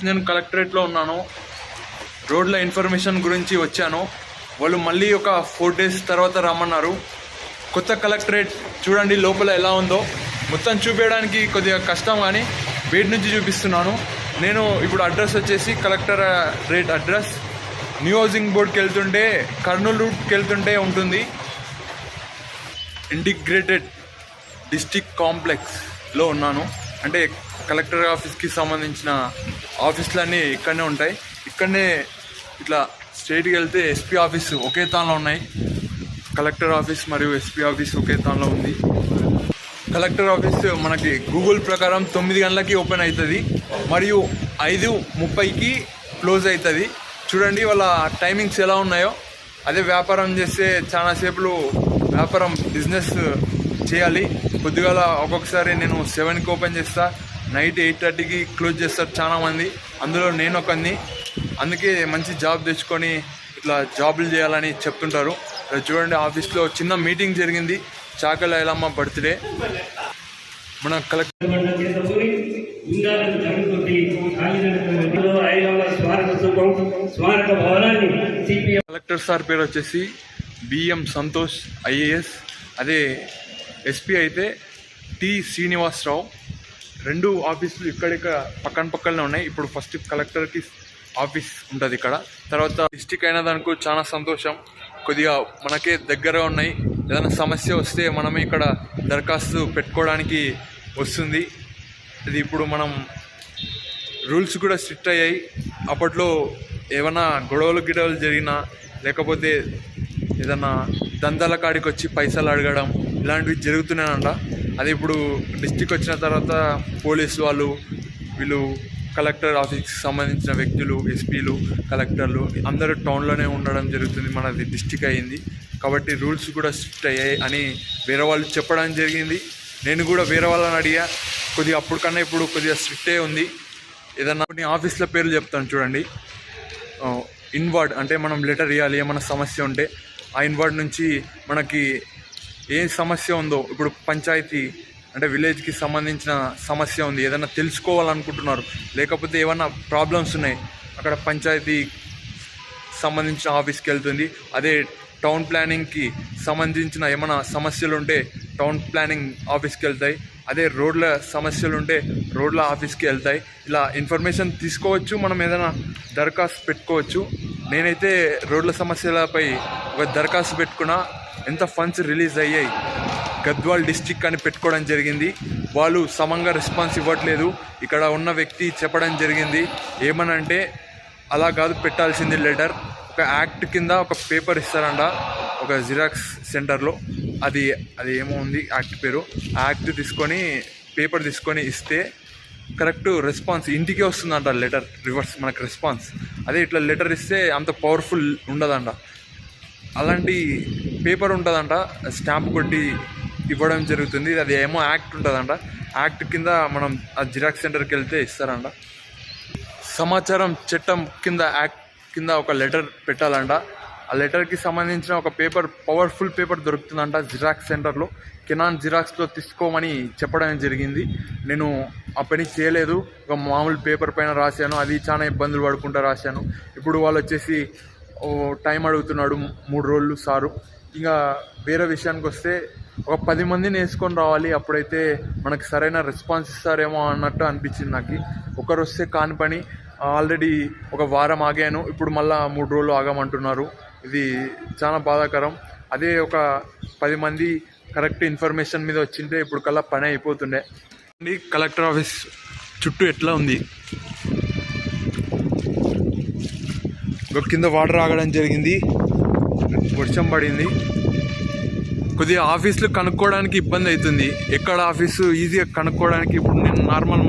నేను కలెక్టరేట్లో ఉన్నాను. రోడ్ల ఇన్ఫర్మేషన్ గురించి వచ్చాను. వాళ్ళు మళ్ళీ ఒక 4 days తర్వాత రమ్మన్నారు. కొత్త కలెక్టరేట్ చూడండి లోపల ఎలా ఉందో. మొత్తం చూపించడానికి కొద్దిగా కష్టం, కానీ బయట నుంచి చూపిస్తున్నాను. నేను ఇప్పుడు అడ్రస్ వచ్చేసి కలెక్టరేట్ అడ్రస్ న్యూ హౌసింగ్ బోర్డ్కి వెళ్తుంటే, కర్నూలు రూట్కి వెళ్తుంటే ఉంటుంది. ఇంటిగ్రేటెడ్ డిస్ట్రిక్ట్ కాంప్లెక్స్లో ఉన్నాను. అంటే కలెక్టర్ ఆఫీస్కి సంబంధించిన ఆఫీసులన్నీ ఇక్కడనే ఉంటాయి. ఇక్కడనే ఇట్లా స్ట్రైట్కి వెళ్తే ఎస్పీ ఆఫీస్ ఒకే తాన్లో ఉన్నాయి. కలెక్టర్ ఆఫీస్ మరియు ఎస్పీ ఆఫీస్ ఒకే తాన్లో ఉంది. కలెక్టర్ ఆఫీస్ మనకి గూగుల్ ప్రకారం 9 గంటలకి ఓపెన్ అవుతుంది మరియు 5:30కి క్లోజ్ అవుతుంది. చూడండి వాళ్ళ టైమింగ్స్ ఎలా ఉన్నాయో. అదే వ్యాపారం చేస్తే చాలాసేపులు వ్యాపారం బిజినెస్ చేయాలి. పొద్దుగాల ఒక్కొక్కసారి నేను 7కి ఓపెన్ చేస్తా, నైట్ 8:30కి క్లోజ్ చేస్తారు చాలామంది. అందులో నేను ఒకరిని. అందుకే మంచి జాబ్ తెచ్చుకొని ఇట్లా జాబులు చేయాలని చెప్తుంటారు. చూడండి ఆఫీస్లో చిన్న మీటింగ్ జరిగింది, చాకల ఎలమ్మ బర్త్డే. మన కలెక్టర్ సార్ పేరు వచ్చేసి బిఎం సంతోష్ ఐఏఎస్. అదే ఎస్పీ అయితే టి శ్రీనివాసరావు. 2 ఆఫీసులు ఇక్కడిక్కడ పక్కనే ఉన్నాయి. ఇప్పుడు ఫస్ట్ కలెక్టర్కి ఆఫీస్ ఉంటుంది ఇక్కడ, తర్వాత డిస్టిక్ అయిన దానికి చాలా సంతోషం. కొద్దిగా మనకే దగ్గర ఉన్నాయి. ఏదైనా సమస్య వస్తే మనమే ఇక్కడ దరఖాస్తు పెట్టుకోవడానికి వస్తుంది. ఇది ఇప్పుడు మనం రూల్స్ కూడా స్ట్రిక్ట్ అయ్యాయి. అప్పట్లో ఏమైనా గొడవలు జరిగినా, లేకపోతే ఏదన్నా దందాల కాడికి వచ్చి పైసలు అడగడం ఇలాంటివి జరుగుతున్నాయంట. అది ఇప్పుడు డిస్టిక్ వచ్చిన తర్వాత పోలీసు వాళ్ళు, వీళ్ళు కలెక్టర్ ఆఫీస్కి సంబంధించిన వ్యక్తులు, ఎస్పీలు, కలెక్టర్లు అందరూ టౌన్లోనే ఉండడం జరుగుతుంది. మనది డిస్టిక్ అయ్యింది కాబట్టి రూల్స్ కూడా స్ట్రిక్ట్ అయ్యాయి అని వేరే వాళ్ళు చెప్పడం జరిగింది. నేను కూడా వేరే వాళ్ళని అడిగా. కొద్దిగా అప్పటికన్నా ఇప్పుడు కొద్దిగా స్ట్రిక్టే ఉంది. ఏదన్నా కొన్ని ఆఫీసుల పేర్లు చెప్తాను చూడండి. ఇన్వార్డ్ అంటే మనం లెటర్ ఇవ్వాలి ఏమైనా సమస్య ఉంటే. ఆ ఇన్వార్డ్ నుంచి మనకి ఏ సమస్య ఉందో, ఇప్పుడు పంచాయతీ అంటే విలేజ్కి సంబంధించిన సమస్య ఉంది, ఏదైనా తెలుసుకోవాలనుకుంటున్నారు, లేకపోతే ఏమైనా ప్రాబ్లమ్స్ ఉన్నాయి, అక్కడ పంచాయతీ సంబంధించిన ఆఫీస్కి వెళ్తుంది. అదే టౌన్ ప్లానింగ్కి సంబంధించిన ఏమైనా సమస్యలు ఉంటే టౌన్ ప్లానింగ్ ఆఫీస్కి వెళ్తాయి. అదే రోడ్ల సమస్యలు ఉంటే రోడ్ల ఆఫీస్కి వెళ్తాయి. ఇలా ఇన్ఫర్మేషన్ తీసుకోవచ్చు, మనం ఏదైనా దరఖాస్తు పెట్టుకోవచ్చు. నేనైతే రోడ్ల సమస్యలపై ఒక దరఖాస్తు పెట్టుకున్నా. ఎంత ఫండ్స్ రిలీజ్ అయ్యాయి, గద్వాల్ డిస్టిక్ అని పెట్టుకోవడం జరిగింది. వాళ్ళు సమంగా రెస్పాన్స్ ఇవ్వట్లేదు. ఇక్కడ ఉన్న వ్యక్తి చెప్పడం జరిగింది ఏమనంటే, అలా కాదు పెట్టాల్సింది లెటర్. ఒక యాక్ట్ కింద ఒక పేపర్ ఇస్తారంట ఒక జిరాక్స్ సెంటర్లో. అది ఏమో ఉంది యాక్ట్ పేరు. ఆ యాక్ట్ తీసుకొని పేపర్ తీసుకొని ఇస్తే కరెక్ట్ రెస్పాన్స్ ఇంటికే వస్తుందంట. లెటర్ రివర్స్ మనకు రెస్పాన్స్. అదే ఇట్లా లెటర్ ఇస్తే అంత పవర్ఫుల్ ఉండదంట. అలాంటి పేపర్ ఉంటుందంట, స్టాంప్ కొట్టి ఇవ్వడం జరుగుతుంది. అది ఏమో యాక్ట్ ఉంటుందంట. యాక్ట్ కింద మనం ఆ జిరాక్స్ సెంటర్కి వెళ్తే ఇస్తారంట. సమాచారం చట్టం కింద యాక్ట్ కింద ఒక లెటర్ పెట్టాలంట. ఆ లెటర్కి సంబంధించిన ఒక పేపర్, పవర్ఫుల్ పేపర్ దొరుకుతుందంట జిరాక్స్ సెంటర్లో. కెనాన్ జిరాక్స్లో తీసుకోమని చెప్పడం జరిగింది. నేను ఆ పని చేయలేదు. ఒక మామూలు పేపర్ పైన రాశాను. అది చాలా ఇబ్బందులు పడుకుంటూ రాశాను. ఇప్పుడు వాళ్ళు వచ్చేసి టైం అడుగుతున్నాడు, 3 రోజులు సారు. ఇంకా వేరే విషయానికి వస్తే ఒక 10 మందిని వేసుకొని రావాలి, అప్పుడైతే మనకు సరైన రెస్పాన్స్ ఇస్తారేమో అన్నట్టు అనిపించింది నాకు. ఒకరు వస్తే కాని పని. ఆల్రెడీ ఒక వారం ఆగాను, ఇప్పుడు మళ్ళీ 3 రోజులు ఆగమంటున్నారు. ఇది చాలా బాధాకరం. అదే ఒక 10 మంది కరెక్ట్ ఇన్ఫర్మేషన్ మీద వచ్చింటే ఇప్పుడు కల్లా పని అయిపోతుండే. కలెక్టర్ ఆఫీస్ చుట్టూ ఎట్లా ఉంది, కింద వాటర్ ఆగడం జరిగింది, వర్షం పడింది. కొద్దిగా ఆఫీసులు కనుక్కోవడానికి ఇబ్బంది అవుతుంది. ఎక్కడ ఆఫీసు ఈజీగా కనుక్కోవడానికి. ఇప్పుడు నేను నార్మల్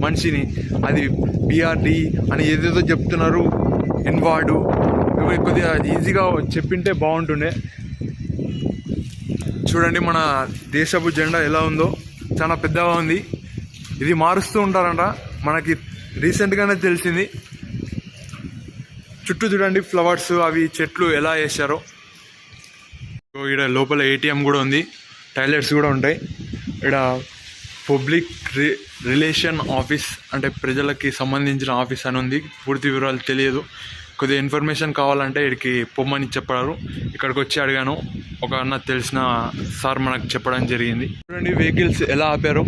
మనిషిని, అది బిఆర్డి అని ఏదేదో చెప్తున్నారు, ఇన్వార్డు, ఇవి కొద్దిగా ఈజీగా చెప్పింటే బాగుంటుండే. చూడండి మన దేశపు జెండా ఎలా ఉందో, చాలా పెద్దగా ఉంది. ఇది మారుస్తూ ఉంటారంట, మనకి రీసెంట్గానే తెలిసింది. చుట్టూ చూడండి ఫ్లవర్స్, అవి చెట్లు ఎలా వేసారో. ఇక్కడ లోపల ఏటీఎం కూడా ఉంది, టాయిలెట్స్ కూడా ఉంటాయి. ఇక్కడ పబ్లిక్ రిలేషన్ ఆఫీస్ అంటే ప్రజలకి సంబంధించిన ఆఫీస్ అని ఉంది. పూర్తి వివరాలు తెలియదు. కొద్దిగా ఇన్ఫర్మేషన్ కావాలంటే ఇక్కడికి పొమ్మని చెప్పారు. ఇక్కడికి వచ్చి అడిగాను. ఒక అన్న తెలిసిన సార్ మనకు చెప్పడం జరిగింది. చూడండి వెహికల్స్ ఎలా ఆపారు.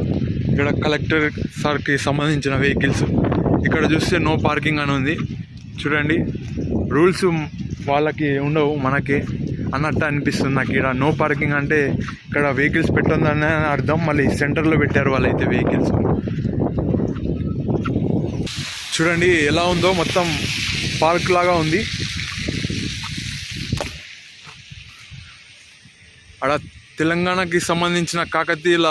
ఇక్కడ కలెక్టర్ సార్కి సంబంధించిన వెహికల్స్. ఇక్కడ చూస్తే నో పార్కింగ్ అని ఉంది. చూడండి రూల్స్ వాళ్ళకి ఉండవు, మనకి అన్నట్టు అనిపిస్తుంది నాకు. ఇక్కడ నో పార్కింగ్ అంటే ఇక్కడ వెహికల్స్ పెట్టొద్దని అర్థం. మళ్ళీ సెంటర్లో పెట్టారు వాళ్ళైతే వెహికల్స్. చూడండి ఎలా ఉందో, మొత్తం పార్క్ లాగా ఉంది. అక్కడ తెలంగాణకి సంబంధించిన కాకతీయుల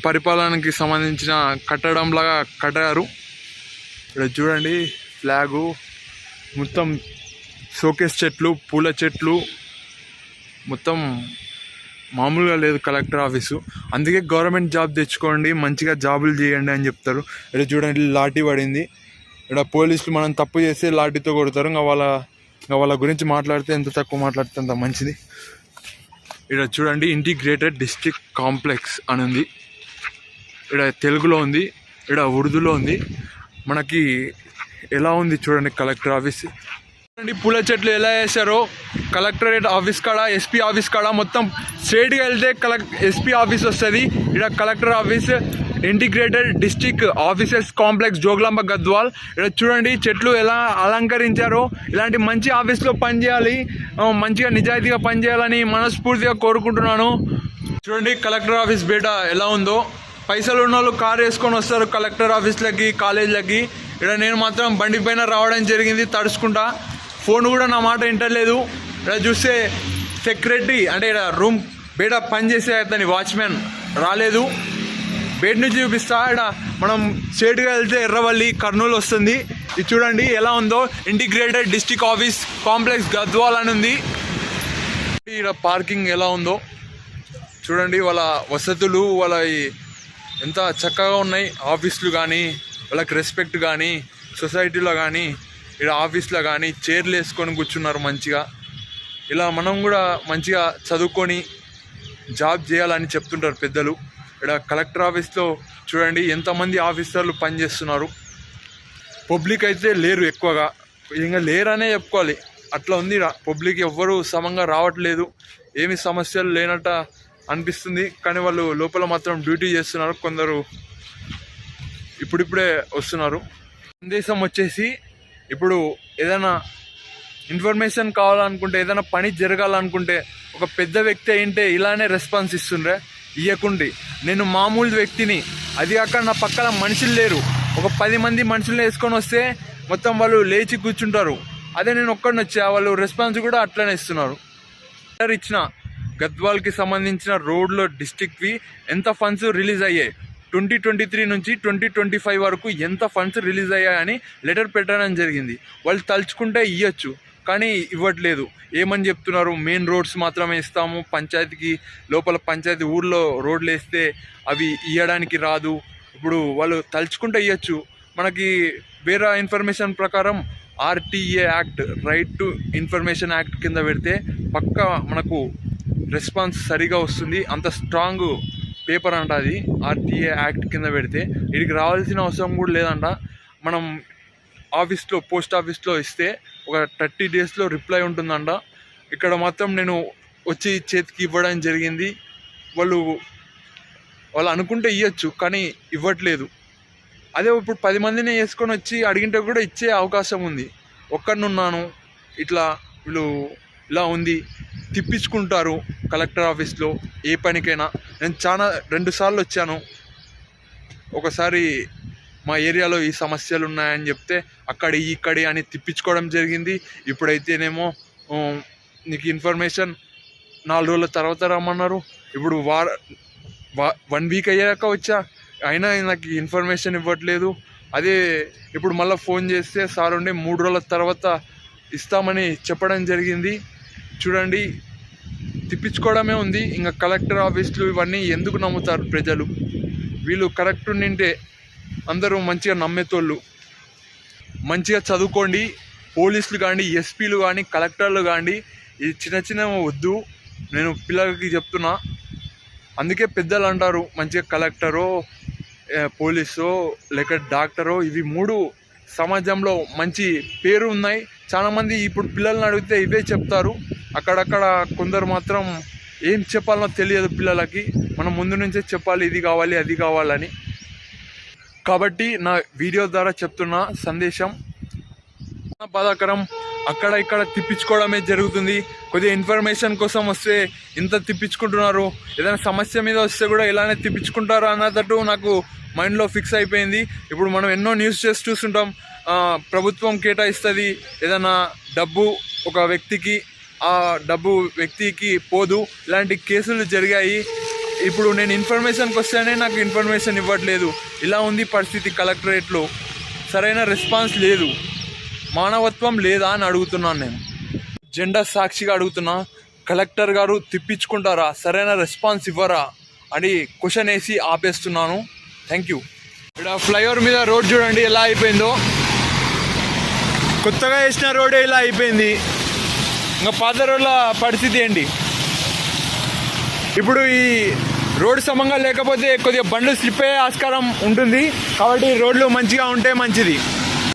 పరిపాలనకి సంబంధించిన కట్టడం లాగా కట్టారు. ఇక్కడ చూడండి ఫ్లాగు, మొత్తం షోకేస్ చెట్లు, పూల చెట్లు, మొత్తం మామూలుగా లేదు కలెక్టర్ ఆఫీసు. అందుకే గవర్నమెంట్ జాబ్ తెచ్చుకోండి, మంచిగా జాబులు చేయండి అని చెప్తారు. ఇక్కడ చూడండి లాఠీ పడింది. ఇక్కడ పోలీసులు మనం తప్పు చేస్తే లాఠీతో కొడతారు. ఇంకా వాళ్ళ గురించి మాట్లాడితే ఎంత తక్కువ మాట్లాడితే అంత మంచిది. ఇక్కడ చూడండి ఇంటిగ్రేటెడ్ డిస్ట్రిక్ట్ కాంప్లెక్స్ అని ఉంది. ఇక్కడ తెలుగులో ఉంది, ఇక్కడ ఉర్దూలో ఉంది. మనకి ఎలా ఉంది చూడండి కలెక్టర్ ఆఫీస్. చూడండి పూల చెట్లు ఎలా వేసారో. కలెక్టరేట్ ఆఫీస్ కాడ, ఎస్పీ ఆఫీస్ కాడ మొత్తం స్ట్రైట్గా వెళ్తే ఎస్పీ ఆఫీస్ వస్తుంది. ఇక్కడ collector office, integrated district officers complex, Jogulamba Gadwal. ఇక్కడ చూడండి చెట్లు ఎలా అలంకరించారో. ఇలాంటి మంచి ఆఫీస్లో పనిచేయాలి, మంచిగా నిజాయితీగా పనిచేయాలని మనస్ఫూర్తిగా కోరుకుంటున్నాను. చూడండి కలెక్టర్ ఆఫీస్ బయట ఎలా ఉందో. పైసలు ఉన్న వాళ్ళు కారు వేసుకొని వస్తారు కలెక్టర్ ఆఫీస్లకి, కాలేజీలకి. ఇక్కడ నేను మాత్రం బండి పైన రావడం జరిగింది తడుచుకుంటా. ఫోన్ కూడా నా మాట వింటలేదు. ఇక్కడ చూస్తే సెక్యూరిటీ అంటే ఇక్కడ రూమ్ బయట పనిచేసే అతని వాచ్మెన్ రాలేదు. బయట నుంచి చూపిస్తా. ఇక్కడ మనం స్ట్రేట్గా వెళ్తే ఎర్రవల్లి, కర్నూలు వస్తుంది. ఇది చూడండి ఎలా ఉందో. Integrated district office complex Gadwal అని ఉంది. ఇక్కడ పార్కింగ్ ఎలా ఉందో చూడండి. వాళ్ళ వసతులు వాళ్ళ ఎంత చక్కగా ఉన్నాయి. ఆఫీసులు కానీ, వాళ్ళకి రెస్పెక్ట్ కానీ, సొసైటీలో కానీ, ఇక్కడ ఆఫీస్లో కానీ చైర్లు వేసుకొని కూర్చున్నారు మంచిగా. ఇలా మనం కూడా మంచిగా చదువుకొని జాబ్ చేయాలని చెప్తుంటారు పెద్దలు. ఇక్కడ కలెక్టర్ ఆఫీస్లో చూడండి ఎంతమంది ఆఫీసర్లు పనిచేస్తున్నారు. పబ్లిక్ అయితే లేరు ఎక్కువగా, ఇంకా లేరనే చెప్పుకోవాలి. అట్లా ఉంది. పబ్లిక్ ఎవ్వరూ సమంగా రావట్లేదు. ఏమి సమస్యలు లేనట్ట అనిపిస్తుంది. కానీ వాళ్ళు లోపల మాత్రం డ్యూటీ చేస్తున్నారు. కొందరు ఇప్పుడిప్పుడే వస్తున్నారు. సందేశం వచ్చేసి ఇప్పుడు ఏదైనా ఇన్ఫర్మేషన్ కావాలనుకుంటే, ఏదైనా పని జరగాలనుకుంటే ఒక పెద్ద వ్యక్తి అయింటే ఇలానే రెస్పాన్స్ ఇస్తుండ్రే. ఇవ్వకుండి. నేను మామూలు వ్యక్తిని, అది కాక నా పక్కన మనుషులు లేరు. ఒక 10 మంది మనుషులు వేసుకొని వస్తే మొత్తం వాళ్ళు లేచి కూర్చుంటారు. అదే నేను ఒక్కడిని వచ్చా, వాళ్ళు రెస్పాన్స్ కూడా అట్లనే ఇస్తున్నారు. ఇచ్చిన గద్వాల్కి సంబంధించిన రోడ్లో డిస్ట్రిక్ట్వి ఎంత ఫండ్స్ రిలీజ్ అయ్యాయి, 2023 నుంచి 2025 వరకు ఎంత ఫండ్స్ రిలీజ్ అయ్యాయని లెటర్ పెట్టడం జరిగింది. వాళ్ళు తలుచుకుంటే ఇవ్వచ్చు, కానీ ఇవ్వట్లేదు. ఏమని చెప్తున్నారు, మెయిన్ రోడ్స్ మాత్రమే ఇస్తాము, పంచాయతీకి లోపల పంచాయతీ ఊర్లో రోడ్లు వేస్తే అవి ఇవ్వడానికి రాదు. ఇప్పుడు వాళ్ళు తలుచుకుంటే ఇవ్వచ్చు. మనకి వేరే ఇన్ఫర్మేషన్ ప్రకారం RTA act, right to information act కింద పెడితే పక్కా మనకు రెస్పాన్స్ సరిగా వస్తుంది. అంత స్ట్రాంగ్ పేపర్ అంట అది. ఆర్టీఏ యాక్ట్ కింద పెడితే వీడికి రావాల్సిన అవసరం కూడా లేదంట. మనం ఆఫీస్లో, పోస్ట్ ఆఫీస్లో ఇస్తే ఒక 30 డేస్లో రిప్లై ఉంటుందంట. ఇక్కడ మాత్రం నేను వచ్చి చేతికి ఇవ్వడం జరిగింది. వాళ్ళు అనుకుంటే ఇవ్వచ్చు, కానీ ఇవ్వట్లేదు. అదే ఇప్పుడు 10 మందిని వేసుకొని వచ్చి అడిగింటే కూడా ఇచ్చే అవకాశం ఉంది. ఒక్కడినున్నాను, ఇట్లా వీళ్ళు ఇలా ఉంది, తిప్పించుకుంటారు కలెక్టర్ ఆఫీస్లో ఏ పనికైనా. నేను 2 సార్లు వచ్చాను. ఒకసారి మా ఏరియాలో ఈ సమస్యలు ఉన్నాయని చెప్తే ఇక్కడి అని తిప్పించుకోవడం జరిగింది. ఇప్పుడైతేనేమో నీకు ఇన్ఫర్మేషన్ 4 రోజుల తర్వాత రమ్మన్నారు. ఇప్పుడు 1 వీక్ అయ్యాక వచ్చా, అయినా నాకు ఇన్ఫర్మేషన్ ఇవ్వట్లేదు. అదే ఇప్పుడు మళ్ళీ ఫోన్ చేస్తే సార్ ఉండి 3 రోజుల తర్వాత ఇస్తామని చెప్పడం జరిగింది. చూడండి తిప్పించుకోవడమే ఉంది. ఇంకా కలెక్టర్ ఆఫీసులు ఇవన్నీ ఎందుకు నమ్ముతారు ప్రజలు? వీళ్ళు కరెక్ట్ ఉండింటే అందరూ మంచిగా నమ్మేతోళ్ళు. మంచిగా చదువుకోండి. పోలీసులు కానీ, ఎస్పీలు కానీ, కలెక్టర్లు కానీ, ఈ చిన్న వద్దు. నేను పిల్లలకి చెప్తున్నా, అందుకే పెద్దలు అంటారు మంచిగా కలెక్టరో పోలీసో లేక డాక్టరో ఇవి 3 సమాజంలో మంచి పేరు ఉన్నాయి. చాలామంది ఇప్పుడు పిల్లల్ని అడిగితే ఇవే చెప్తారు. అక్కడక్కడ కొందరు మాత్రం ఏం చెప్పాలో తెలియదు పిల్లలకి. మనం ముందు నుంచే చెప్పాలి ఇది కావాలి అది కావాలని. కాబట్టి నా వీడియో ద్వారా చెప్తున్న సందేశం బాధాకరం. అక్కడ ఇక్కడ తిప్పించుకోవడమే జరుగుతుంది. కొద్దిగా ఇన్ఫర్మేషన్ కోసం వస్తే ఇంత తిప్పించుకుంటున్నారు, ఏదైనా సమస్య మీద వస్తే కూడా ఇలానే తిప్పించుకుంటారు అన్నట్టు నాకు మైండ్లో ఫిక్స్ అయిపోయింది. ఇప్పుడు మనం ఎన్నో న్యూస్ చేసి చూస్తుంటాం, ప్రభుత్వం కేటాయిస్తుంది ఏదైనా డబ్బు ఒక వ్యక్తికి, ఆ డబ్బు వ్యక్తికి పోదు, ఇలాంటి కేసులు జరిగాయి. ఇప్పుడు నేను ఇన్ఫర్మేషన్కి వస్తేనే నాకు ఇన్ఫర్మేషన్ ఇవ్వట్లేదు. ఇలా ఉంది పరిస్థితి. కలెక్టరేట్లో సరైన రెస్పాన్స్ లేదు. మానవత్వం లేదా అని అడుగుతున్నాను. నేను జెండా సాక్షిగా అడుగుతున్నా, కలెక్టర్ గారు తిప్పించుకుంటారా, సరైన రెస్పాన్స్ ఇవ్వరా అని క్వశ్చన్ వేసి ఆపేస్తున్నాను. Thank you. ఇక్కడ ఫ్లైఓవర్ మీద రోడ్ చూడండి ఎలా అయిపోయిందో. కొత్తగా వేసిన రోడే ఇలా అయిపోయింది. ఇంకా పాత రోడ్ల పరిస్థితి ఏంటి? ఇప్పుడు ఈ రోడ్డు సమంగా లేకపోతే కొద్దిగా బండ్లు స్లిప్ అయ్యే ఆస్కారం ఉంటుంది. కాబట్టి రోడ్లు మంచిగా ఉంటే మంచిది.